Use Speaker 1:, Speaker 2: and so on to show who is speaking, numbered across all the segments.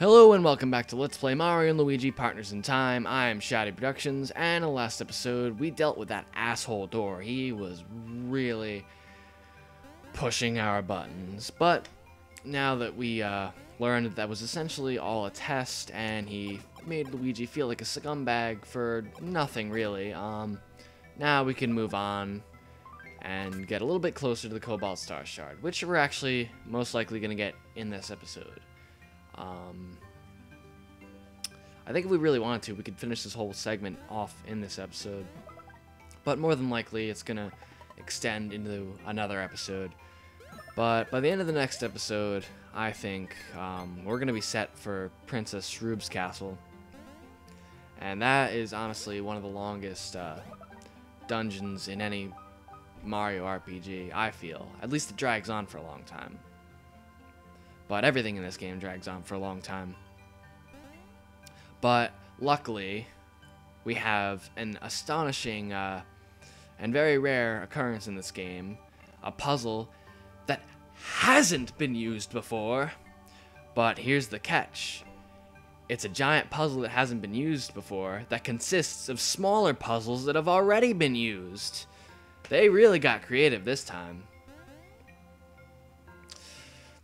Speaker 1: Hello and welcome back to Let's Play Mario and Luigi Partners in Time. I'm Shady Productions, and in the last episode, we dealt with that asshole door. He was really pushing our buttons. But now that we learned that that was essentially all a test, and he made Luigi feel like a scumbag for nothing really, now we can move on and get a little bit closer to the Cobalt Star shard, which we're actually most likely going to get in this episode. I think if we really wanted to, we could finish this whole segment off in this episode. But more than likely, it's going to extend into another episode. But by the end of the next episode, I think we're going to be set for Princess Shroob's castle. And that is honestly one of the longest dungeons in any Mario RPG, I feel. At least it drags on for a long time. But everything in this game drags on for a long time. But luckily, we have an astonishing and very rare occurrence in this game. A puzzle that hasn't been used before. But here's the catch. It's a giant puzzle that hasn't been used before that consists of smaller puzzles that have already been used. They really got creative this time.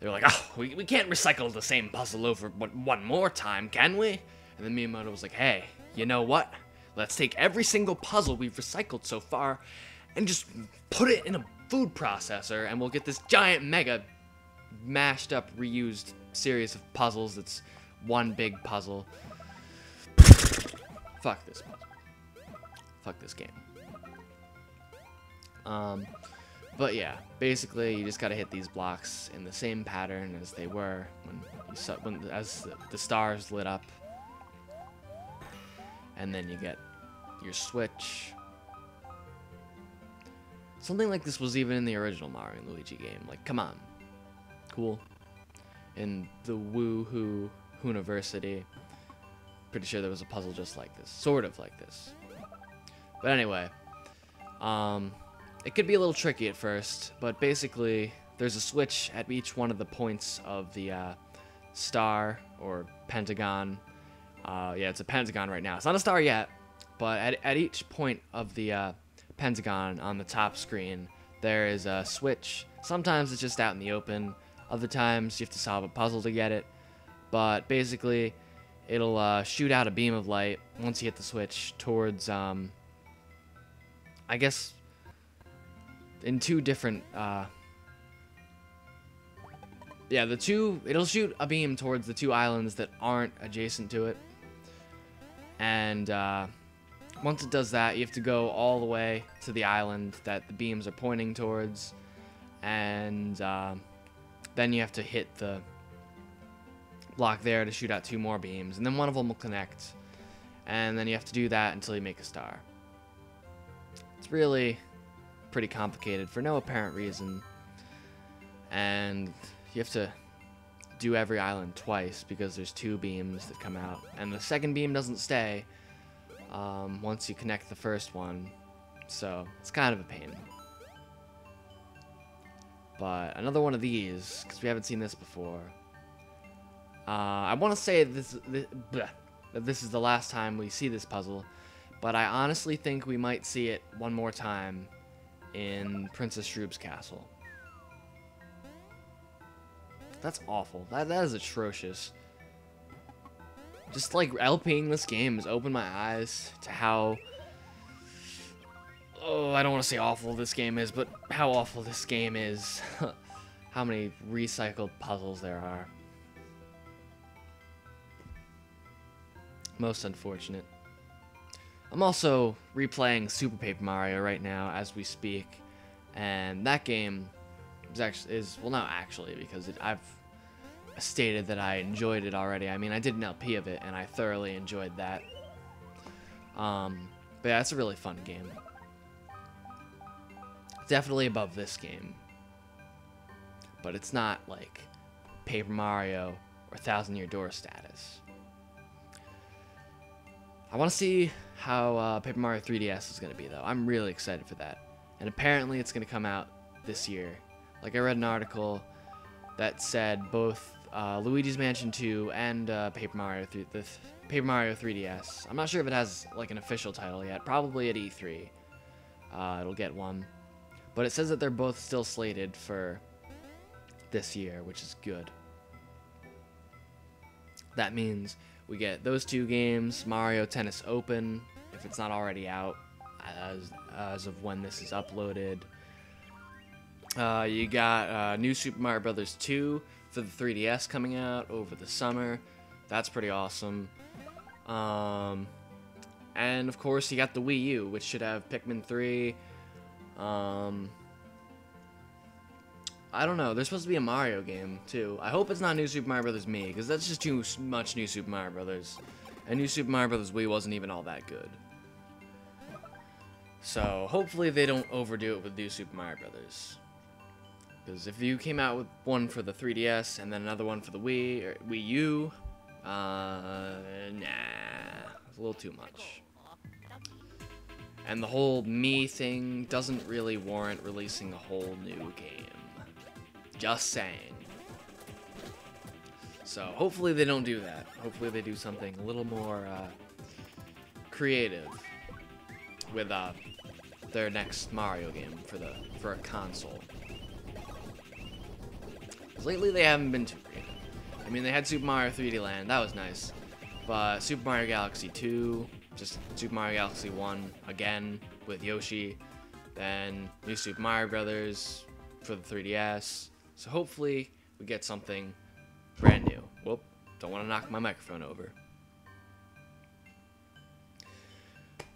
Speaker 1: They were like, oh, we can't recycle the same puzzle over one more time, can we? And then Miyamoto was like, hey, you know what? Let's take every single puzzle we've recycled so far and just put it in a food processor, and we'll get this giant, mega, mashed up, reused series of puzzles that's one big puzzle. Fuck this puzzle. Fuck this game. But yeah, basically you just gotta hit these blocks in the same pattern as they were as the stars lit up, and then you get your switch. Something like this was even in the original Mario and Luigi game. Like, come on, cool. In the Woohoo University, pretty sure there was a puzzle just like this, sort of like this. But anyway, it could be a little tricky at first, but basically there's a switch at each one of the points of the star or pentagon. Yeah, it's a pentagon right now. It's not a star yet, but at each point of the pentagon on the top screen, there is a switch. Sometimes it's just out in the open. Other times you have to solve a puzzle to get it. But basically, it'll shoot out a beam of light once you hit the switch towards, I guess, in two different, yeah, it'll shoot a beam towards the two islands that aren't adjacent to it. And once it does that, you have to go all the way to the island that the beams are pointing towards. And then you have to hit the block there to shoot out two more beams. And then one of them will connect. And then you have to do that until you make a star. It's really pretty complicated for no apparent reason, and you have to do every island twice because there's two beams that come out, and the second beam doesn't stay once you connect the first one, so it's kind of a pain. But another one of these, because we haven't seen this before. I want to say that this is the last time we see this puzzle, but I honestly think we might see it one more time in Princess Shroob's castle. That's awful. That is atrocious. Just like LPing this game has opened my eyes to how, I don't want to say awful this game is, but how awful this game is. How many recycled puzzles there are. Most unfortunate. I'm also replaying Super Paper Mario right now as we speak, and that game well, not actually, because I've stated that I enjoyed it already. I mean, I did an LP of it, and I thoroughly enjoyed that. But yeah, it's a really fun game. Definitely above this game, but it's not like Paper Mario or Thousand Year Door status. I want to see how Paper Mario 3DS is going to be, though. I'm really excited for that. And apparently it's going to come out this year. Like, I read an article that said both Luigi's Mansion 2, and Paper Mario 3, Paper Mario 3DS. I'm not sure if it has like an official title yet. Probably at E3, it'll get one. But it says that they're both still slated for this year, which is good. That means we get those two games, Mario Tennis Open, if it's not already out, as of when this is uploaded. You got New Super Mario Bros. 2 for the 3DS coming out over the summer. That's pretty awesome. And of course, you got the Wii U, which should have Pikmin 3. I don't know. There's supposed to be a Mario game, too. I hope it's not New Super Mario Bros. Me, because that's just too much New Super Mario Bros. And New Super Mario Bros. Wii wasn't even all that good. So, hopefully they don't overdo it with New Super Mario Bros. Because if you came out with one for the 3DS and then another one for the Wii, or Wii U, nah, it's a little too much. And the whole me thing doesn't really warrant releasing a whole new game. Just saying. So hopefully they don't do that. Hopefully they do something a little more creative with their next Mario game for a console. 'Cause lately they haven't been too creative. I mean, they had Super Mario 3D Land, that was nice. But Super Mario Galaxy 2, just Super Mario Galaxy 1 again with Yoshi, then New Super Mario Brothers for the 3DS. So hopefully we get something brand new. Whoop, don't want to knock my microphone over.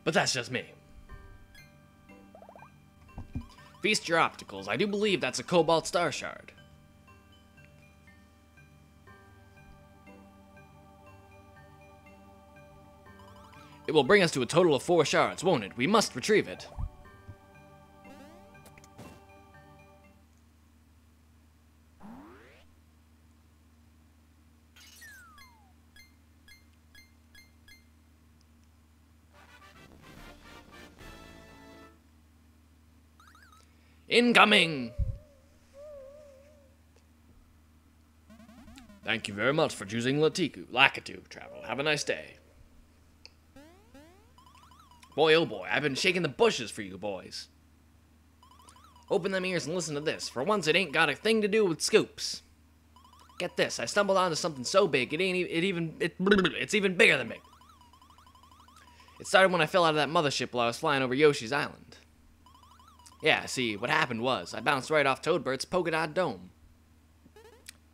Speaker 1: But that's just me. Feast your opticals. I do believe that's a Cobalt Star shard. It will bring us to a total of 4 shards, won't it? We must retrieve it. Incoming! Thank you very much for choosing Lakitu travel. Have a nice day. Boy, oh boy, I've been shaking the bushes for you boys. Open them ears and listen to this. For once, it ain't got a thing to do with scoops. Get this, I stumbled onto something so big, it's even bigger than me. It started when I fell out of that mothership while I was flying over Yoshi's Island. Yeah, see, what happened was, I bounced right off Toadbert's polka dot dome.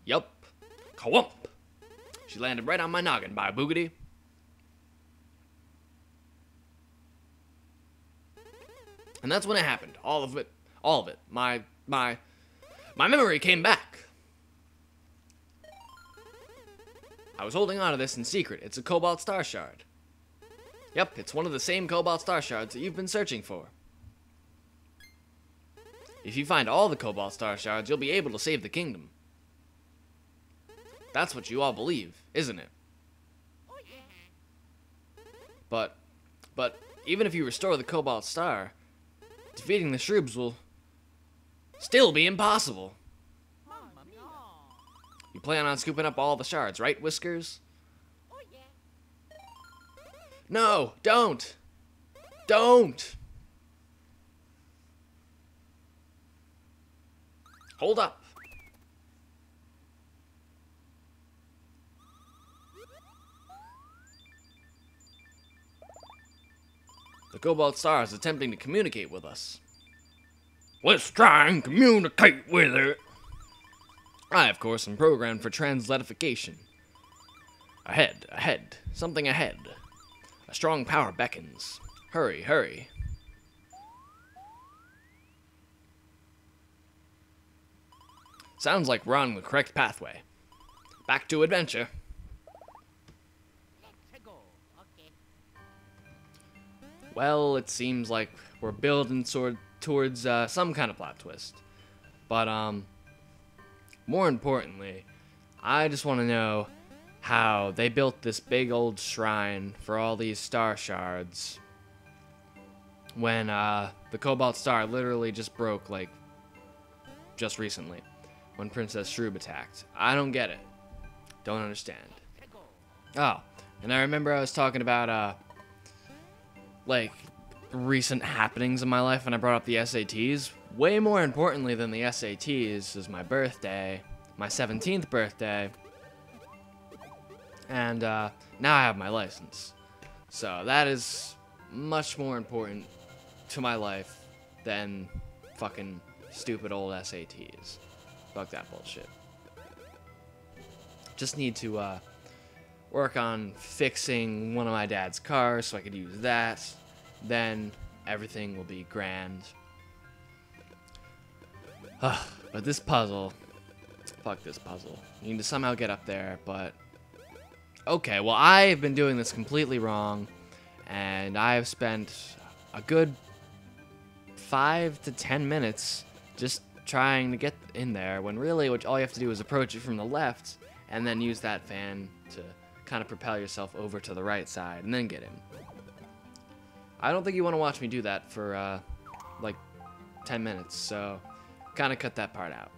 Speaker 1: Yup. Kawump! She landed right on my noggin, by boogity. And that's when it happened. All of it. My memory came back. I was holding on to this in secret. It's a Cobalt Star shard. Yep, it's one of the same Cobalt Star shards that you've been searching for. If you find all the Cobalt Star shards, you'll be able to save the kingdom. That's what you all believe, isn't it? But even if you restore the Cobalt Star, defeating the Shroobs will still be impossible. You plan on scooping up all the shards, right, Whiskers? No, don't! Don't! Hold up. The Cobalt Star is attempting to communicate with us. Let's try and communicate with it. I, of course, am programmed for translatification. Ahead, something ahead. A strong power beckons. Hurry, hurry. Sounds like we're on the correct pathway. Back to adventure. Well, it seems like we're building towards some kind of plot twist. But, more importantly, I just want to know how they built this big old shrine for all these star shards when the Cobalt Star literally just broke, like, just recently, when Princess Shroob attacked. I don't get it. Don't understand. Oh, and I remember I was talking about, like, recent happenings in my life, and I brought up the SATs. Way more importantly than the SATs is my birthday, my 17th birthday, and now I have my license. So that is much more important to my life than fucking stupid old SATs. Fuck that bullshit. Just need to work on fixing one of my dad's cars so I could use that. Then everything will be grand. But this puzzle, fuck this puzzle. You need to somehow get up there, but okay, well, I've been doing this completely wrong, and I've spent a good 5 to 10 minutes just trying to get in there, when really all you have to do is approach it from the left and then use that fan to kind of propel yourself over to the right side and then get in. I don't think you want to watch me do that for like 10 minutes, so kind of cut that part out.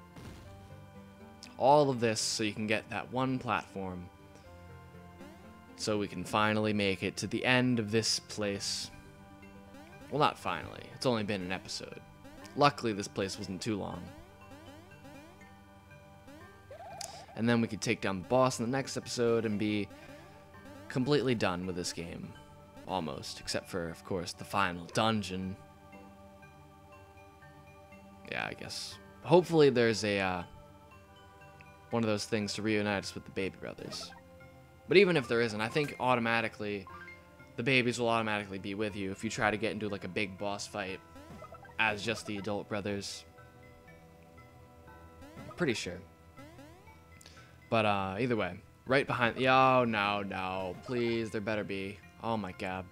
Speaker 1: All of this so you can get that one platform, so we can finally make it to the end of this place. Well, not finally. It's only been an episode. Luckily, this place wasn't too long. And then we could take down the boss in the next episode and be completely done with this game. Almost. Except for, of course, the final dungeon. Yeah, I guess. Hopefully there's a one of those things to reunite us with the baby brothers. But even if there isn't, I think automatically the babies will automatically be with you if you try to get into like a big boss fight as just the adult brothers. Pretty sure. But either way, right behind. Oh no, please, there better be. Oh my god.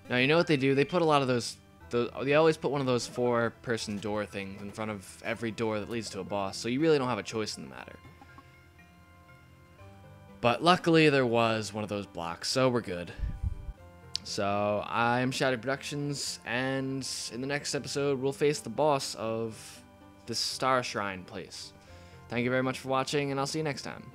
Speaker 1: Now you know what they do? They put a lot of those. They always put one of those 4-person door things in front of every door that leads to a boss, so you really don't have a choice in the matter. But luckily there was one of those blocks, so we're good. So I'm Shadow Productions, and in the next episode we'll face the boss of this Star Shrine place. Thank you very much for watching, and I'll see you next time.